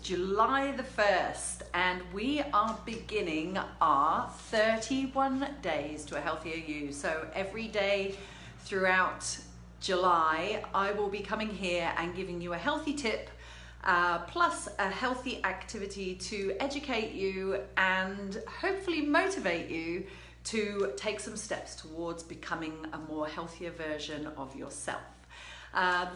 July the 1st and we are beginning our 31 days to a healthier you. So every day throughout July, I will be coming here and giving you a healthy tip, plus a healthy activity to educate you and hopefully motivate you to take some steps towards becoming a more healthier version of yourself.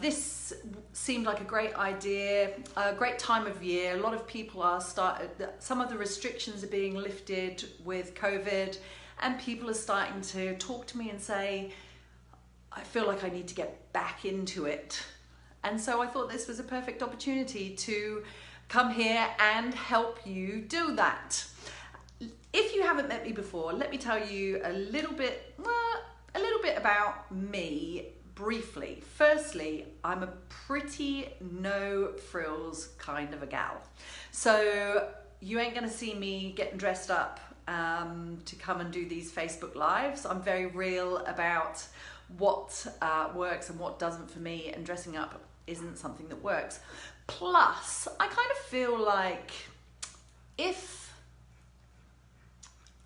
This seemed like a great idea, a great time of year. A lot of people are some of the restrictions are being lifted with COVID, and people are starting to talk to me and say, I feel like I need to get back into it. And so I thought this was a perfect opportunity to come here and help you do that. If you haven't met me before, let me tell you a little bit about me briefly. Firstly, I'm a pretty no frills kind of a gal. So you ain't gonna see me getting dressed up to come and do these Facebook Lives. I'm very real about what works and what doesn't for me, and dressing up isn't something that works. Plus, I kind of feel like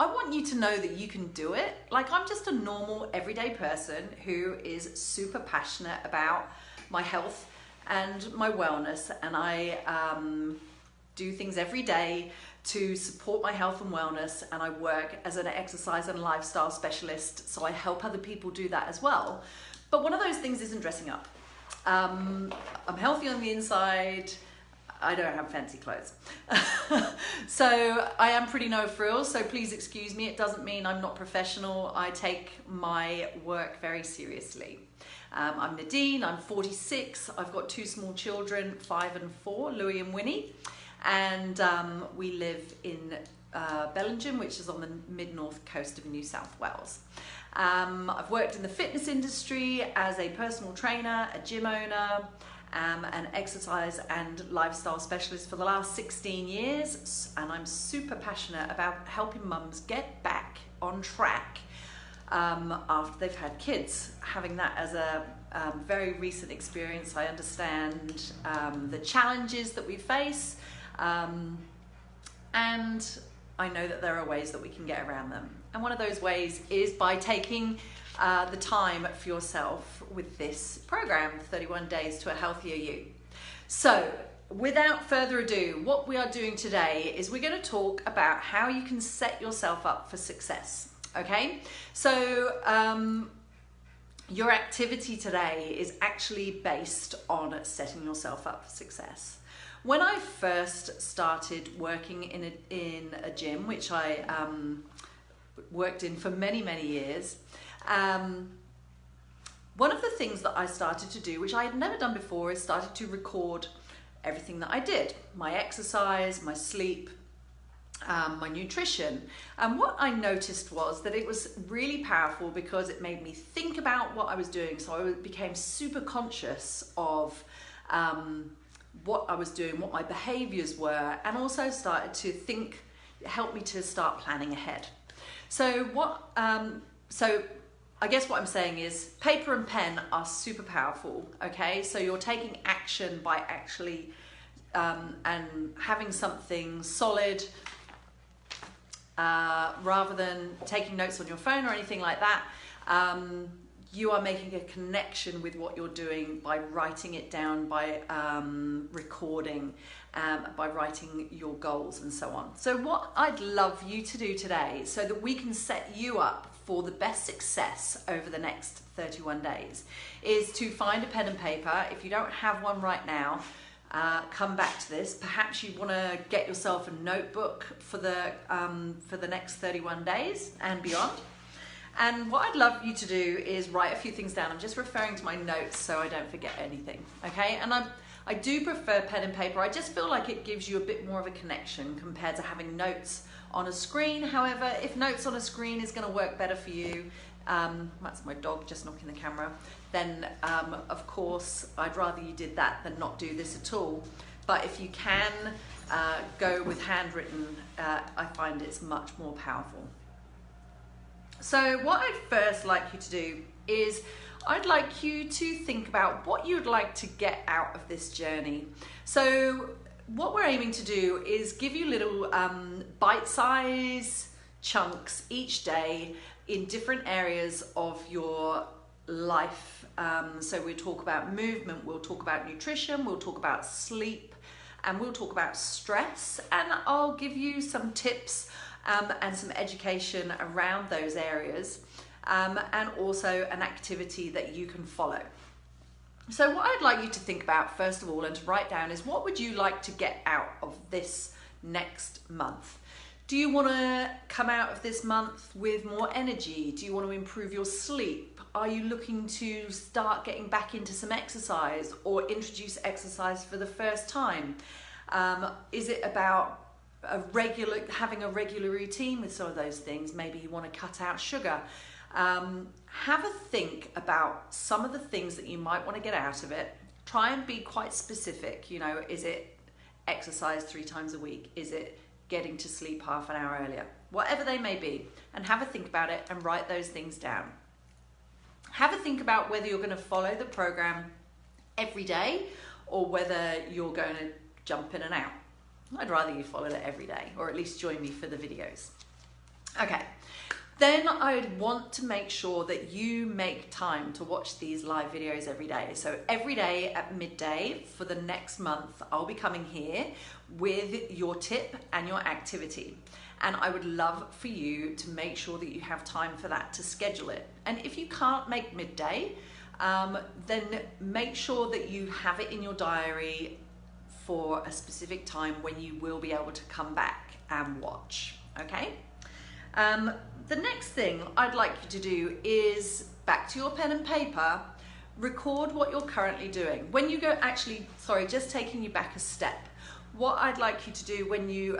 I want you to know that you can do it. Like, I'm just a normal, everyday person who is super passionate about my health and my wellness, and I do things every day to support my health and wellness, and I work as an exercise and lifestyle specialist, so I help other people do that as well. But one of those things isn't dressing up. I'm healthy on the inside. I don't have fancy clothes. So I am pretty no frills, so please excuse me. It doesn't mean I'm not professional. I take my work very seriously. I'm Nadine, I'm 46. I've got two small children, 5 and 4, Louis and Winnie. And we live in Bellingham, which is on the mid-north coast of New South Wales. I've worked in the fitness industry as a personal trainer, a gym owner, an exercise and lifestyle specialist for the last 16 years, and I'm super passionate about helping mums get back on track after they've had kids. Having that as a very recent experience, I understand the challenges that we face, and I know that there are ways that we can get around them. And one of those ways is by taking the time for yourself with this program, 31 Days to a Healthier You. So without further ado, what we are doing today is we're going to talk about how you can set yourself up for success. Okay, so your activity today is actually based on setting yourself up for success. When I first started working in a gym, which I worked in for many years, one of the things that I started to do, which I had never done before, is started to record everything that I did, my exercise, my sleep, my nutrition. And what I noticed was that it was really powerful because it made me think about what I was doing. So I became super conscious of what I was doing, what my behaviors were, and also started to think, helped me to start planning ahead. So I guess what I'm saying is paper and pen are super powerful, okay? So you're taking action by actually and having something solid rather than taking notes on your phone or anything like that. You are making a connection with what you're doing by writing it down, by recording, by writing your goals and so on. So what I'd love you to do today, so that we can set you up for the best success over the next 31 days, is to find a pen and paper. If you don't have one right now, come back to this. Perhaps you want to get yourself a notebook for the next 31 days and beyond. And what I'd love you to do is write a few things down. I'm just referring to my notes so I don't forget anything, okay? And I do prefer pen and paper. I just feel like it gives you a bit more of a connection compared to having notes on a screen. However, if notes on a screen is going to work better for you, that's my dog just knocking the camera, then of course I'd rather you did that than not do this at all. But if you can go with handwritten, I find it's much more powerful. So what I'd first like you to do is I'd like you to think about what you'd like to get out of this journey. So what we're aiming to do is give you little bite-size chunks each day in different areas of your life. So we'll talk about movement, we'll talk about nutrition, we'll talk about sleep, and we'll talk about stress, and I'll give you some tips and some education around those areas, and also an activity that you can follow. So what I'd like you to think about first of all and to write down is, what would you like to get out of this next month? Do you want to come out of this month with more energy? Do you want to improve your sleep? Are you looking to start getting back into some exercise or introduce exercise for the first time? Is it about having a regular routine with some of those things? Maybe you want to cut out sugar. Have a think about some of the things that you might want to get out of it. Try and be quite specific. You know, is it exercise 3 times a week? Is it getting to sleep half an hour earlier? Whatever they may be, and have a think about it and write those things down. Have a think about whether you're going to follow the program every day or whether you're going to jump in and out. I'd rather you follow it every day, or at least join me for the videos. Okay. Then I'd want to make sure that you make time to watch these live videos every day. So every day at midday for the next month, I'll be coming here with your tip and your activity. And I would love for you to make sure that you have time for that, to schedule it. And if you can't make midday, then make sure that you have it in your diary for a specific time when you will be able to come back and watch, okay? The next thing I'd like you to do is, back to your pen and paper, record what you're currently doing. When you go, just taking you back a step, what I'd like you to do when you,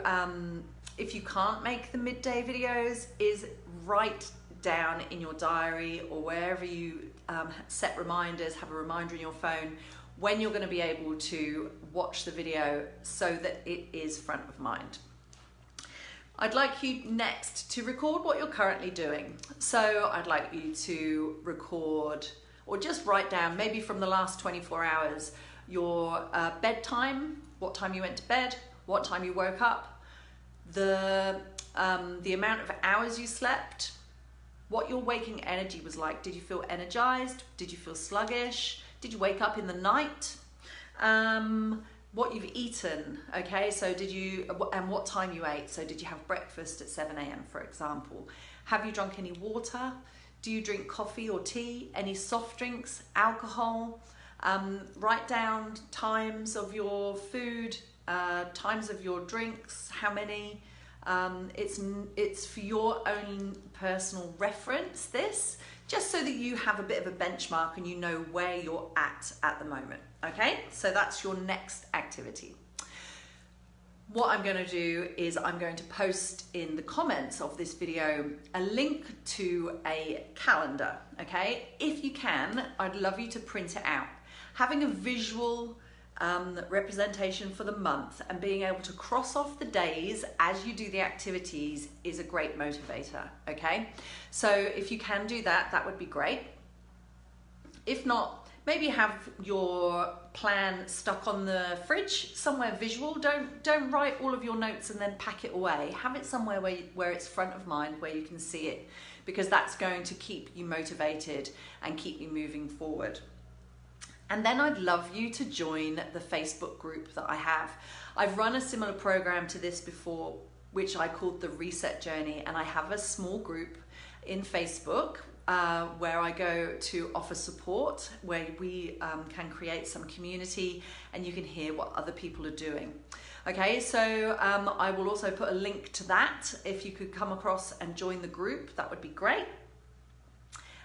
if you can't make the midday videos, is write down in your diary or wherever you set reminders, have a reminder in your phone, when you're going to be able to watch the video so that it is front of mind. I'd like you next to record what you're currently doing. So I'd like you to record, or just write down, maybe from the last 24 hours, your bedtime, what time you went to bed, what time you woke up, the amount of hours you slept, what your waking energy was like. Did you feel energized? Did you feel sluggish? Did you wake up in the night? What you've eaten, okay? So and what time you ate. So did you have breakfast at 7 a.m., for example? Have you drunk any water? Do you drink coffee or tea? Any soft drinks, alcohol? Write down times of your food, times of your drinks, how many. It's for your own personal reference, this, just so that you have a bit of a benchmark and you know where you're at the moment, okay? So that's your next activity. What I'm going to do is I'm going to post in the comments of this video a link to a calendar, okay? If you can, I'd love you to print it out. Having a visual representation for the month and being able to cross off the days as you do the activities is a great motivator, okay? So if you can do that, that would be great. If not, maybe have your plan stuck on the fridge, somewhere visual. Don't write all of your notes and then pack it away. Have it somewhere where it's front of mind, where you can see it, because that's going to keep you motivated and keep you moving forward. And then I'd love you to join the Facebook group that I have. I've run a similar program to this before, which I called the Reset Journey, and I have a small group in Facebook where I go to offer support, where we can create some community and you can hear what other people are doing. Okay, so I will also put a link to that. If you could come across and join the group, that would be great.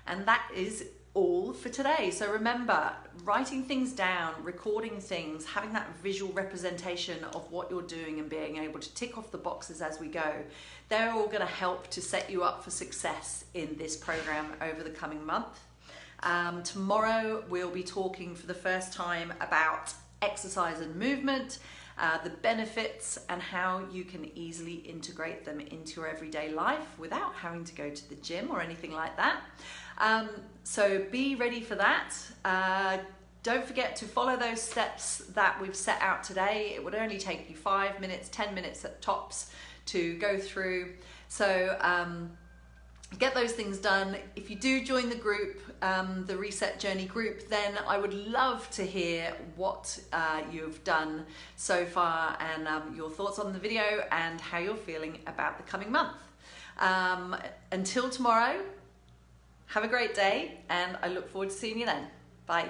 And that is all for today. So remember, writing things down, recording things, having that visual representation of what you're doing and being able to tick off the boxes as we go, they're all going to help to set you up for success in this program over the coming month. Tomorrow we'll be talking for the first time about exercise and movement, the benefits and how you can easily integrate them into your everyday life without having to go to the gym or anything like that. So be ready for that. Don't forget to follow those steps that we've set out today. It would only take you 5 minutes, 10 minutes at tops to go through. So get those things done. If you do join the group, the Reset Journey group, then I would love to hear what you've done so far and your thoughts on the video and how you're feeling about the coming month. Until tomorrow, have a great day and I look forward to seeing you then. Bye.